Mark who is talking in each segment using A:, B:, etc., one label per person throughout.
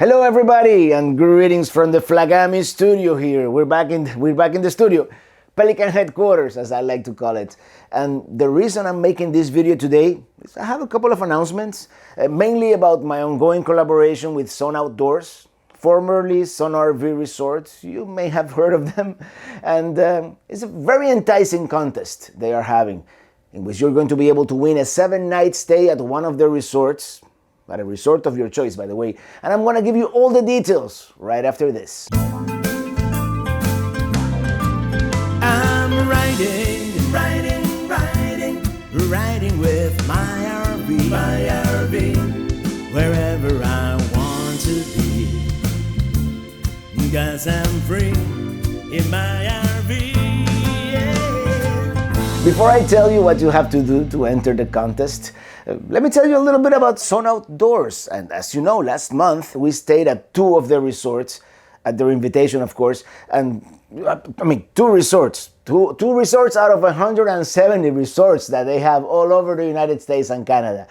A: Hello everybody and greetings from the Flagami studio here. We're back in the studio. Pelican headquarters, as I like to call it. And the reason I'm making this video today is I have a couple of announcements, mainly about my ongoing collaboration with Sun Outdoors, formerly Sun RV Resorts. You may have heard of them. And it's a very enticing contest they are having, in which you're going to be able to win a 7-night stay at one of their resorts, at a resort of your choice, by the way. And I'm going to give you all the details right after this.
B: I'm riding with my RV, wherever I want to be, 'cause I'm free in my RV.
A: Before I tell you what you have to do to enter the contest, let me tell you a little bit about Sun Outdoors. And as you know, last month we stayed at 2 of their resorts, at their invitation, of course. And two resorts out of 170 resorts that they have all over the United States and Canada.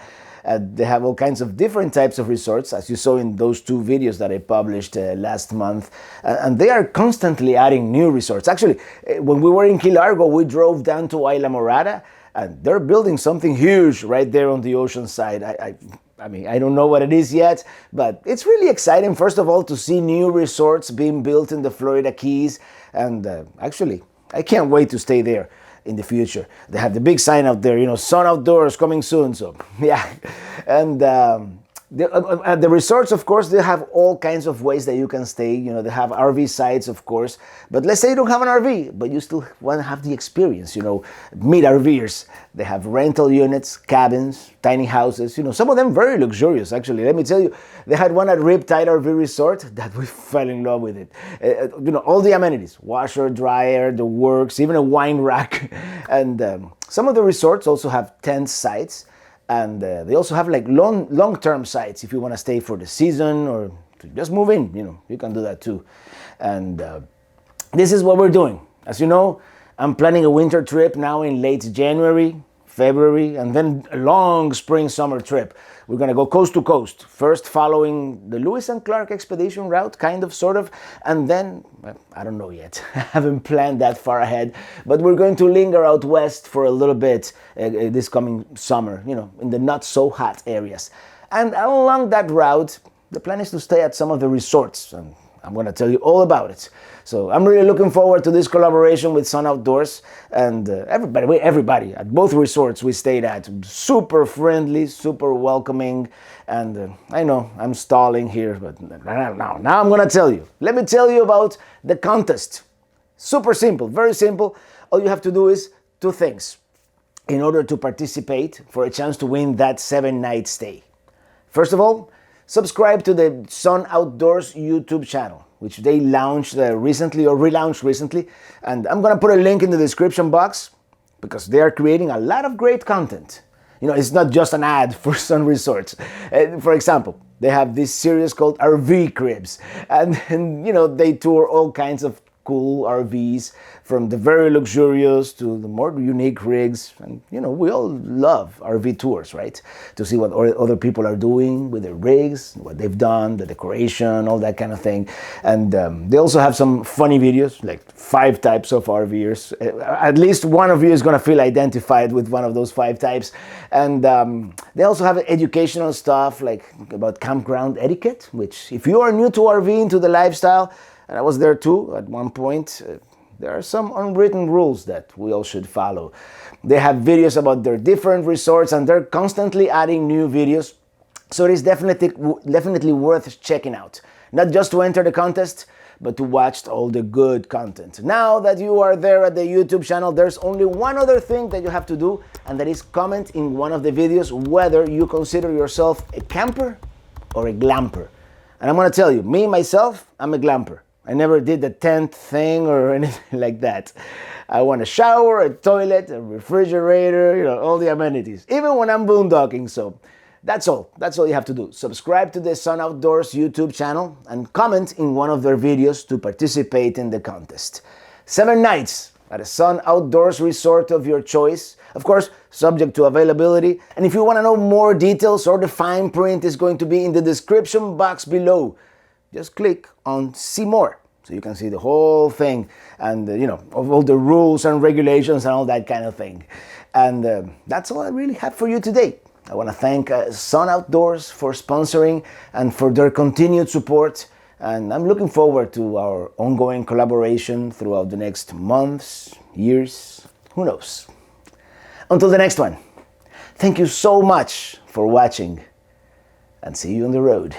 A: They have all kinds of different types of resorts, as you saw in those 2 videos that I published last month. And they are constantly adding new resorts. Actually, when we were in Key Largo, we drove down to Isla Morada, and they're building something huge right there on the ocean side. I don't know what it is yet, but it's really exciting, first of all, to see new resorts being built in the Florida Keys. And actually, I can't wait to stay there in the future. They have the big sign out there, Sun Outdoors coming soon. So yeah, and the resorts, of course, they have all kinds of ways that you can stay. They have RV sites, of course. But let's say you don't have an RV, but you still want to have the experience, meet RVers. They have rental units, cabins, tiny houses, some of them very luxurious, actually. Let me tell you, they had one at Riptide RV Resort that we fell in love with it. All the amenities, washer, dryer, the works, even a wine rack. And some of the resorts also have tent sites. And they also have like long-term sites if you want to stay for the season or to just move in, you can do that too. And this is what we're doing. As you know, I'm planning a winter trip now in late January, February, and then a long spring-summer trip. We're going to go coast to coast, first following the Lewis and Clark expedition route, kind of, sort of, and then, I don't know yet. I haven't planned that far ahead, but we're going to linger out west for a little bit this coming summer, in the not-so-hot areas. And along that route, the plan is to stay at some of the resorts, and I'm going to tell you all about it. So I'm really looking forward to this collaboration with Sun Outdoors. And everybody at both resorts we stayed at, super friendly, super welcoming. And I know I'm stalling here, but now I'm going to tell you. Let me tell you about the contest. Super simple, very simple. All you have to do is 2 things in order to participate for a chance to win that 7-night stay. First of all, subscribe to the Sun Outdoors YouTube channel, which they launched recently or relaunched recently. And I'm going to put a link in the description box because they are creating a lot of great content. It's not just an ad for Sun Resorts. For example, they have this series called RV Cribs. And they tour all kinds of cool RVs, from the very luxurious to the more unique rigs. And we all love RV tours, right? To see what other people are doing with their rigs, what they've done, the decoration, all that kind of thing. And they also have some funny videos, like 5 types of RVers. At least one of you is going to feel identified with one of those 5 types. And they also have educational stuff like about campground etiquette, which if you are new to RVing, to the lifestyle, and I was there too at one point, there are some unwritten rules that we all should follow. They have videos about their different resorts, and they're constantly adding new videos. So it is definitely worth checking out. Not just to enter the contest, but to watch all the good content. Now that you are there at the YouTube channel, there's only one other thing that you have to do, and that is comment in one of the videos whether you consider yourself a camper or a glamper. And I'm going to tell you, myself, I'm a glamper. I never did the tent thing or anything like that. I want a shower, a toilet, a refrigerator, all the amenities, even when I'm boondocking. So that's all you have to do. Subscribe to the Sun Outdoors YouTube channel and comment in one of their videos to participate in the contest. 7 nights at a Sun Outdoors resort of your choice. Of course, subject to availability. And if you want to know more details, or the fine print is going to be in the description box below. just click on See More. So you can see the whole thing and, of all the rules and regulations and all that kind of thing. And that's all I really have for you today. I want to thank Sun Outdoors for sponsoring and for their continued support. And I'm looking forward to our ongoing collaboration throughout the next months, years, who knows. Until the next one, thank you so much for watching and see you on the road.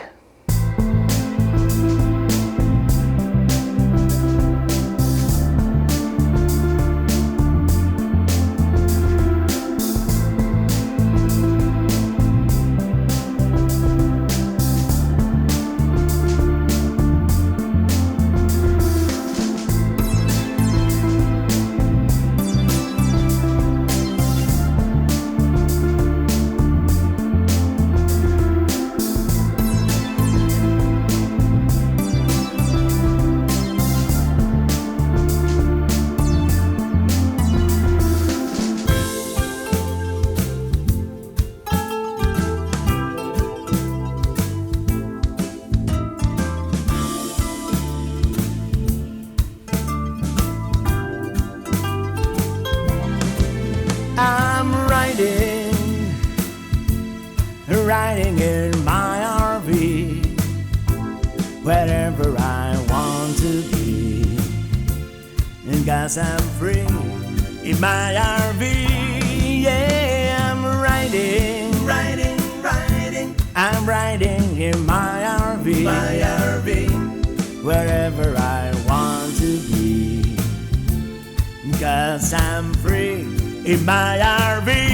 B: I'm riding in my RV, wherever I want to be. And 'cause I'm free in my RV, yeah, I'm riding. I'm riding in my RV, wherever I want to be. 'Cause I'm free in my RV.